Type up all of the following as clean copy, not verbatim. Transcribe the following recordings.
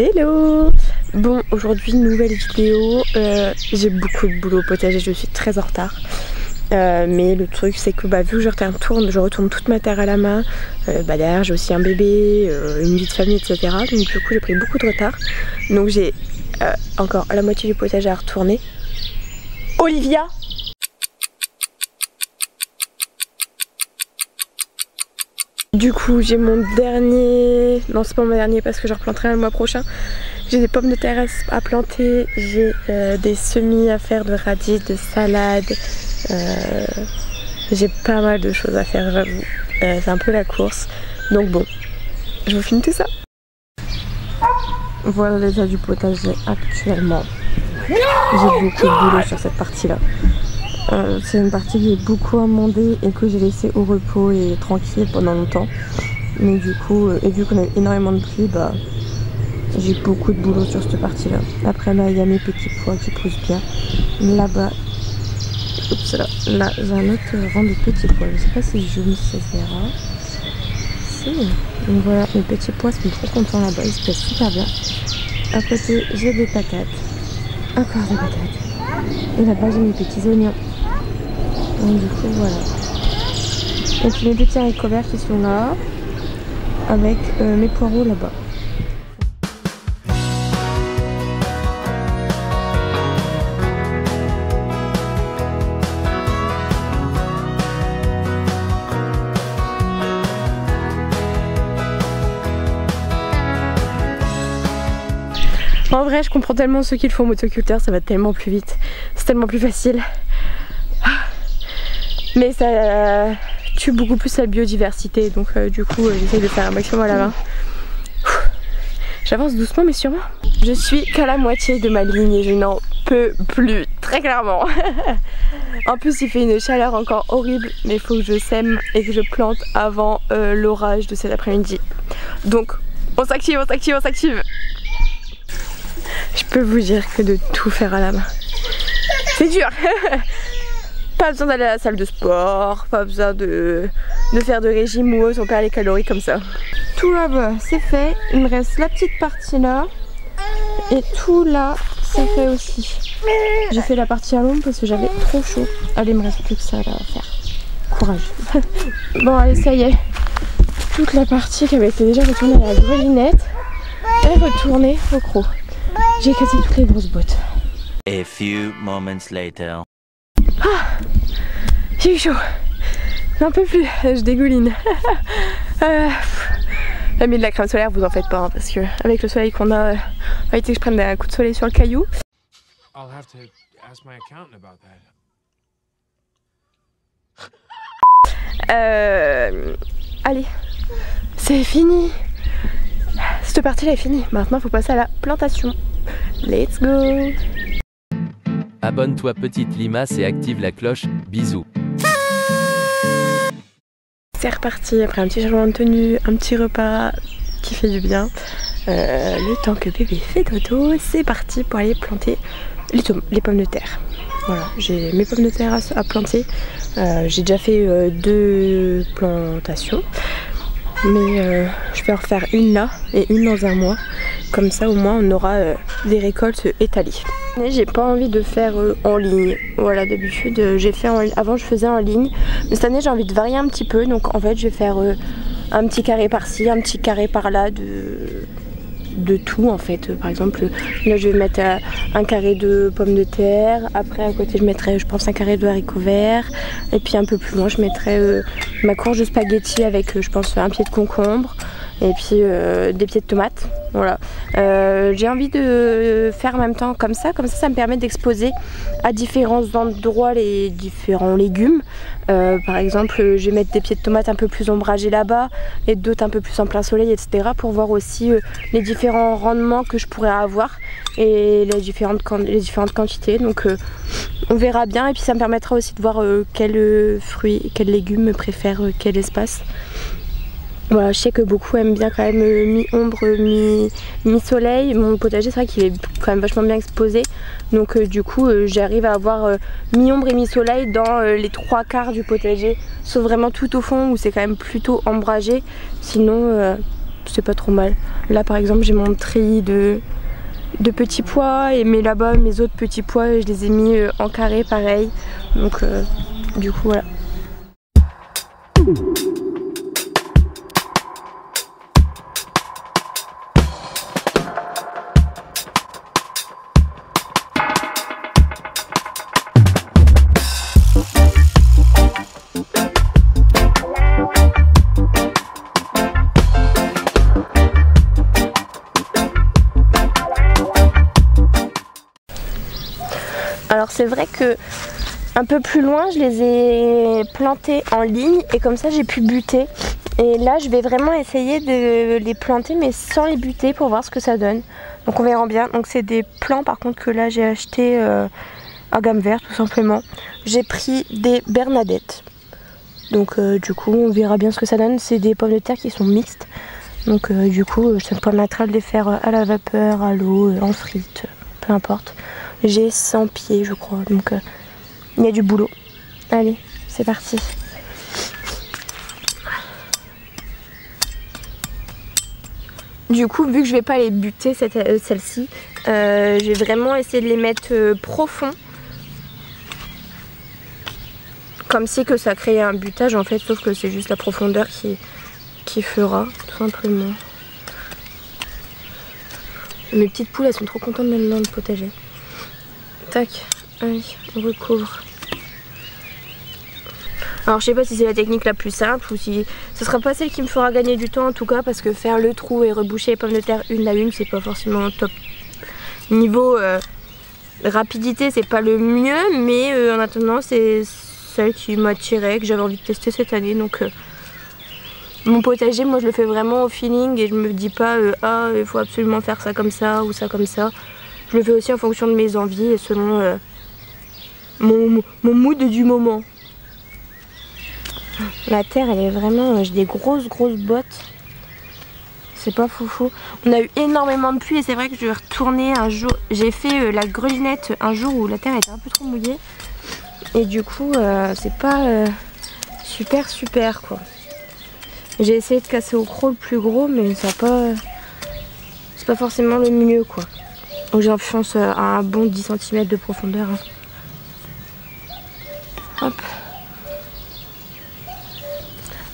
Hello. Bon, aujourd'hui nouvelle vidéo, j'ai beaucoup de boulot au potager, je suis très en retard. Mais le truc c'est que vu que je retourne toute ma terre à la main, derrière j'ai aussi un bébé, une vie de famille, etc. Donc du coup j'ai pris beaucoup de retard. Donc j'ai encore la moitié du potager à retourner. Olivia! Du coup j'ai mon dernier, non c'est pas mon dernier parce que je replanterai le mois prochain. J'ai des pommes de terre à planter, j'ai des semis à faire de radis, de salade. J'ai pas mal de choses à faire, j'avoue. C'est un peu la course. Donc bon, je vous filme tout ça. Voilà l'état du potager actuellement. J'ai beaucoup de boulot sur cette partie-là. C'est une partie qui est beaucoup amendée et que j'ai laissée au repos et tranquille pendant longtemps. Mais du coup, et vu qu'on a eu énormément de pluie, j'ai beaucoup de boulot sur cette partie-là. Après là, il y a mes petits pois qui poussent bien. Là-bas, oups là j'ai un autre rang de petits pois. Je sais pas si je me verra. Si. Donc voilà, mes petits pois sont trop contents là-bas, ils se passent super bien. À côté, j'ai des patates. Encore des patates. Et là-bas, j'ai mes petits oignons. Donc du coup, voilà. Et puis mes petits haricots verts qui sont là. Avec mes poireaux là-bas. En vrai, je comprends tellement ceux qui le font motoculteur, ça va tellement plus vite, c'est tellement plus facile. Mais ça tue beaucoup plus la biodiversité, donc du coup, j'essaie de faire un maximum à la main. J'avance doucement mais sûrement. Je suis qu'à la moitié de ma ligne et je n'en peux plus, très clairement. En plus, il fait une chaleur encore horrible, mais il faut que je sème et que je plante avant l'orage de cet après-midi. Donc, on s'active, on s'active, on s'active. Je peux vous dire que de tout faire à la main, c'est dur. Pas besoin d'aller à la salle de sport, pas besoin de faire de régime ou autre, on perd les calories comme ça. Tout là-bas c'est fait, il me reste la petite partie là. Et tout là c'est fait aussi. J'ai fait la partie à l'ombre parce que j'avais trop chaud. Allez, il me reste plus que ça là à faire. Courage. Bon allez, ça y est. Toute la partie qui avait été déjà retournée à la grelinette est retournée au croc. J'ai cassé toutes les grosses bottes. A few moments later. Ah, j'ai eu chaud. J'en peux plus, je dégouline. J'ai mis de la crème solaire, vous en faites pas, hein, parce que avec le soleil qu'on a, il va été que je prenne un coup de soleil sur le caillou. Allez, c'est fini. Cette partie-là est finie. Maintenant, il faut passer à la plantation. Let's go! Abonne-toi petite limace et active la cloche. Bisous. C'est reparti après un petit changement de tenue, un petit repas qui fait du bien. Le temps que bébé fait dodo, c'est parti pour aller planter les pommes de terre. Voilà, j'ai mes pommes de terre à planter. J'ai déjà fait 2 plantations. Mais je vais en refaire une là et une dans un mois. Comme ça au moins on aura des récoltes étalées. J'ai pas envie de faire en ligne. Voilà, d'habitude j'ai fait avant je faisais en ligne. Mais cette année j'ai envie de varier un petit peu. Donc en fait je vais faire un petit carré par-ci, un petit carré par-là de tout en fait. Par exemple là je vais mettre un carré de pommes de terre, après à côté je mettrai je pense un carré de haricots verts, et puis un peu plus loin je mettrai ma courge de spaghetti avec je pense un pied de concombre et puis des pieds de tomates. Voilà, j'ai envie de faire en même temps comme ça me permet d'exposer à différents endroits les différents légumes. Par exemple je vais mettre des pieds de tomates un peu plus ombragés là-bas et d'autres un peu plus en plein soleil, etc. pour voir aussi les différents rendements que je pourrais avoir et les différentes quantités. Donc on verra bien, et puis ça me permettra aussi de voir quels fruits, quels légumes préfèrent quel espace. Voilà, je sais que beaucoup aiment bien quand même mi-ombre, mi-soleil. Mon potager c'est vrai qu'il est quand même vachement bien exposé. Donc du coup j'arrive à avoir mi-ombre et mi-soleil dans les 3/4 du potager. Sauf vraiment tout au fond où c'est quand même plutôt ombragé. Sinon c'est pas trop mal. Là par exemple j'ai mon treillis de petits pois, mais là-bas mes autres petits pois je les ai mis en carré pareil. Donc du coup voilà. Alors c'est vrai que un peu plus loin je les ai plantés en ligne et comme ça j'ai pu buter. Et là je vais vraiment essayer de les planter mais sans les buter pour voir ce que ça donne. Donc on verra bien. Donc c'est des plants par contre que là j'ai acheté à gamme verte tout simplement. J'ai pris des Bernadettes. Donc du coup on verra bien ce que ça donne. C'est des pommes de terre qui sont mixtes. Donc du coup ça me permettra de les faire à la vapeur, à l'eau, en frites, peu importe. J'ai 100 pieds je crois, donc il y a du boulot. Allez, c'est parti. Du coup, vu que je vais pas les buter celle-ci, je vais vraiment essayer de les mettre profond. Comme si que ça créait un butage en fait, sauf que c'est juste la profondeur qui fera, tout simplement. Mes petites poules, elles sont trop contentes d'être dans le potager. Tac, allez, on recouvre. Alors je sais pas si c'est la technique la plus simple ou si ce sera pas celle qui me fera gagner du temps en tout cas, parce que faire le trou et reboucher les pommes de terre une à une c'est pas forcément top. Niveau rapidité c'est pas le mieux, mais en attendant c'est celle qui m'attirait, que j'avais envie de tester cette année. Donc mon potager moi je le fais vraiment au feeling et je me dis pas ah il faut absolument faire ça comme ça ou ça comme ça. Je le fais aussi en fonction de mes envies et selon mon mood du moment. La terre elle est vraiment, j'ai des grosses bottes. C'est pas foufou. On a eu énormément de pluie et c'est vrai que je vais retourner un jour. J'ai fait la grelinette un jour où la terre était un peu trop mouillée. Et du coup c'est pas super quoi. J'ai essayé de casser au croc le plus gros mais ça a pas... c'est pas forcément le mieux quoi. Donc j'enfonce à un bon 10 cm de profondeur. Hop.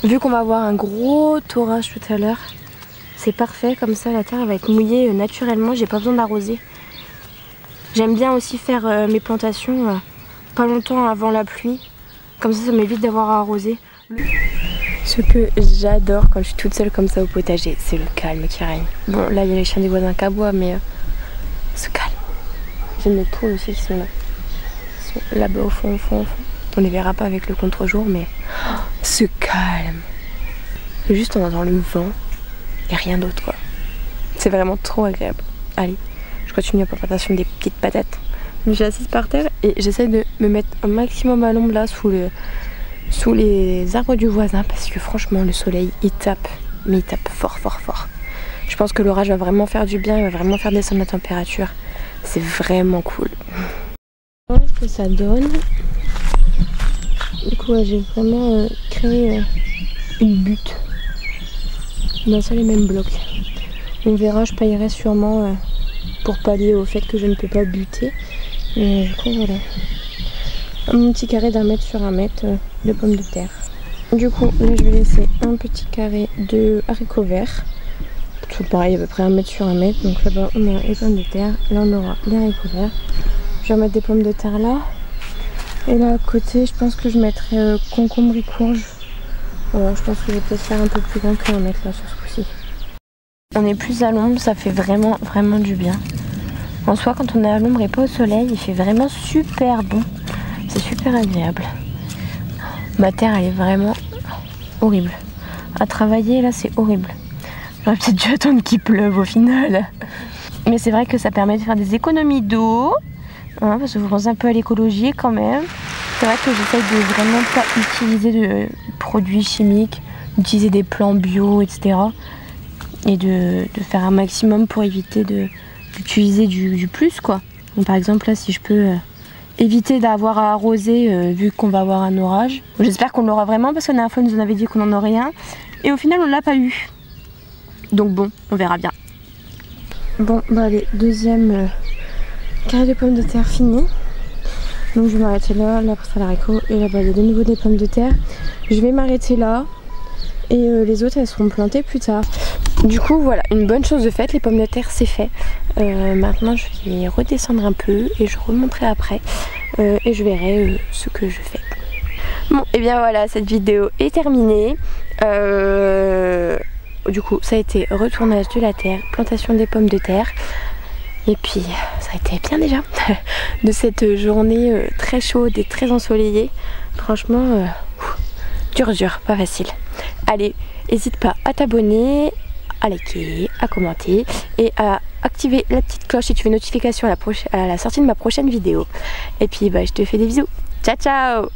Vu qu'on va avoir un gros orage tout à l'heure, c'est parfait, comme ça la terre va être mouillée naturellement, j'ai pas besoin d'arroser. J'aime bien aussi faire mes plantations pas longtemps avant la pluie, comme ça m'évite d'avoir à arroser. Ce que j'adore quand je suis toute seule comme ça au potager, c'est le calme qui règne. Bon là il y a les chiens des voisins qui aboient mais ce calme. J'aime les poules aussi qui sont là. Ils sont là-bas au fond. On les verra pas avec le contre-jour mais ce calme. Juste on entend le vent et rien d'autre quoi. C'est vraiment trop agréable. Allez, je continue la plantation des petites patates. Je suis assise par terre et j'essaie de me mettre un maximum à l'ombre là sous les arbres du voisin parce que franchement le soleil il tape, mais il tape fort. Je pense que l'orage va vraiment faire du bien, il va vraiment faire descendre la température. C'est vraiment cool. Voilà ce que ça donne. Du coup j'ai vraiment créé une butte d'un seul et même bloc. On verra, je paillerai sûrement pour pallier au fait que je ne peux pas buter. Mais du coup voilà. Un petit carré d'1 mètre sur 1 mètre de pommes de terre. Du coup là je vais laisser un petit carré de haricots verts. Tout pareil à peu près 1 mètre sur 1 mètre. Donc là-bas on a les pommes de terre. Là on aura les haricots verts. Je vais remettre des pommes de terre là. Et là à côté je pense que je mettrai concombre et courge. Voilà, je pense que je vais peut-être faire un peu plus grand qu'1 mètre là sur ce coup-ci. On est plus à l'ombre, ça fait vraiment du bien. En soi quand on est à l'ombre et pas au soleil, il fait vraiment super bon. C'est super agréable. Ma terre elle est vraiment horrible. À travailler là c'est horrible. J'aurais peut-être dû attendre qu'il pleuve au final. Mais c'est vrai que ça permet de faire des économies d'eau. Hein, parce que vous pensez un peu à l'écologie quand même. C'est vrai que j'essaye de vraiment pas utiliser de produits chimiques, d'utiliser des plants bio, etc. Et de faire un maximum pour éviter d'utiliser du plus quoi. Donc, par exemple là si je peux éviter d'avoir à arroser vu qu'on va avoir un orage. J'espère qu'on l'aura vraiment parce que la dernière fois on nous en avait dit qu'on en aurait un. Et au final on l'a pas eu. Donc bon, on verra bien. Bon, bah allez, deuxième carré de pommes de terre fini. Donc je vais m'arrêter là, là pour ça l'haricot. Et là-bas il y a de nouveau des pommes de terre. Je vais m'arrêter là. Et les autres elles seront plantées plus tard. Du coup voilà, une bonne chose de faite, les pommes de terre c'est fait. Maintenant je vais redescendre un peu et je remonterai après. Et je verrai ce que je fais. Bon et bien voilà, cette vidéo est terminée. Du coup ça a été retournage de la terre, plantation des pommes de terre. Et puis ça a été bien déjà de cette journée très chaude et très ensoleillée. Franchement dur, pas facile. Allez, n'hésite pas à t'abonner, à liker, à commenter et à activer la petite cloche si tu veux notification à la sortie de ma prochaine vidéo. Et puis bah, je te fais des bisous. Ciao ciao.